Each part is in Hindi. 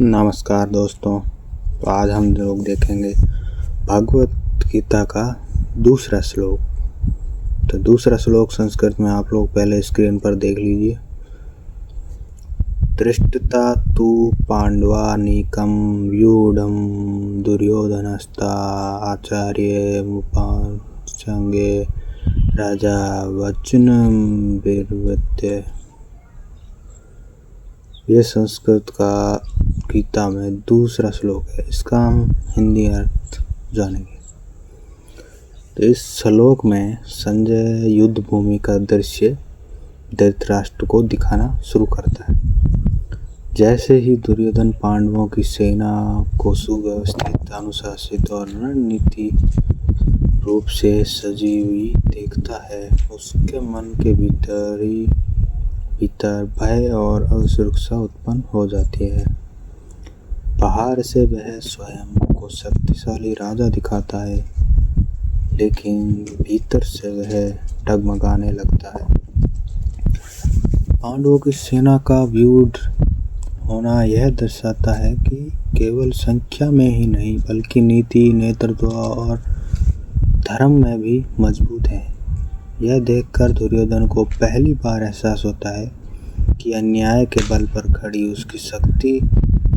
नमस्कार दोस्तों। तो आज हम लोग देखेंगे भगवत गीता का दूसरा श्लोक। तो दूसरा श्लोक संस्कृत में आप लोग पहले स्क्रीन पर देख लीजिए। दृष्टता तु पांडवानीकं व्यूढ़ं दुर्योधनस्ता आचार्यमुपासंगे राजा वचनं विवर्त्य। ये संस्कृत का गीता में दूसरा श्लोक है। इसका हम हिंदी अर्थ जानेंगे। तो इस श्लोक में संजय युद्ध भूमि का दृश्य धृतराष्ट्र को दिखाना शुरू करता है। जैसे ही दुर्योधन पांडवों की सेना को सुव्यवस्थित, अनुशासित और रणनीति रूप से सजी हुई देखता है, उसके मन के भीतर भय और असुरक्षा उत्पन्न हो जाती है। बाहर से वह स्वयं को शक्तिशाली राजा दिखाता है, लेकिन भीतर से वह डगमगाने लगता है। पांडवों की सेना का व्यूढ़ होना यह दर्शाता है कि केवल संख्या में ही नहीं, बल्कि नीति, नेतृत्व और धर्म में भी मजबूत है। यह देखकर दुर्योधन को पहली बार एहसास होता है कि अन्याय के बल पर खड़ी उसकी शक्ति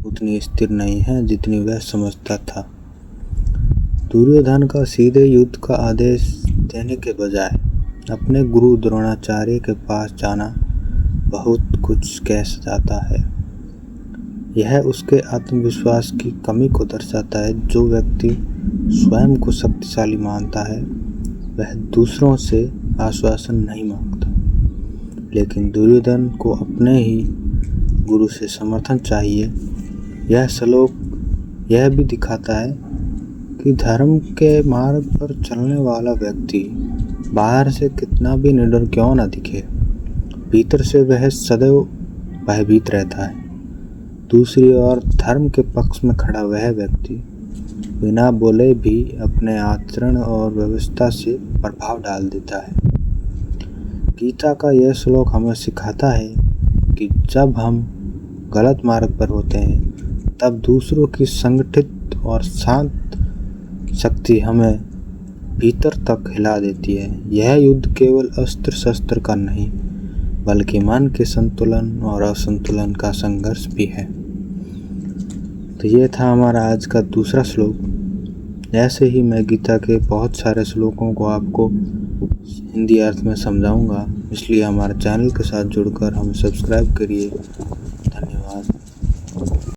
उतनी स्थिर नहीं है जितनी वह समझता था। दुर्योधन का सीधे युद्ध का आदेश देने के बजाय अपने गुरु द्रोणाचार्य के पास जाना बहुत कुछ कह जाता है। यह उसके आत्मविश्वास की कमी को दर्शाता है। जो व्यक्ति स्वयं को शक्तिशाली मानता है, वह दूसरों से आश्वासन नहीं मांगता, लेकिन दुर्योधन को अपने ही गुरु से समर्थन चाहिए। यह श्लोक यह भी दिखाता है कि धर्म के मार्ग पर चलने वाला व्यक्ति बाहर से कितना भी निडर क्यों न दिखे, भीतर से वह सदैव भयभीत रहता है। दूसरी ओर धर्म के पक्ष में खड़ा वह व्यक्ति बिना बोले भी अपने आचरण और व्यवस्था से प्रभाव डाल देता है। गीता का यह श्लोक हमें सिखाता है कि जब हम गलत मार्ग पर होते हैं, तब दूसरों की संगठित और शांत शक्ति हमें भीतर तक हिला देती है। यह युद्ध केवल अस्त्र शस्त्र का नहीं, बल्कि मन के संतुलन और असंतुलन का संघर्ष भी है। तो ये था हमारा आज का दूसरा श्लोक। ऐसे ही मैं गीता के बहुत सारे श्लोकों को आपको हिंदी अर्थ में समझाऊंगा, इसलिए हमारे चैनल के साथ जुड़कर हमें सब्सक्राइब करिए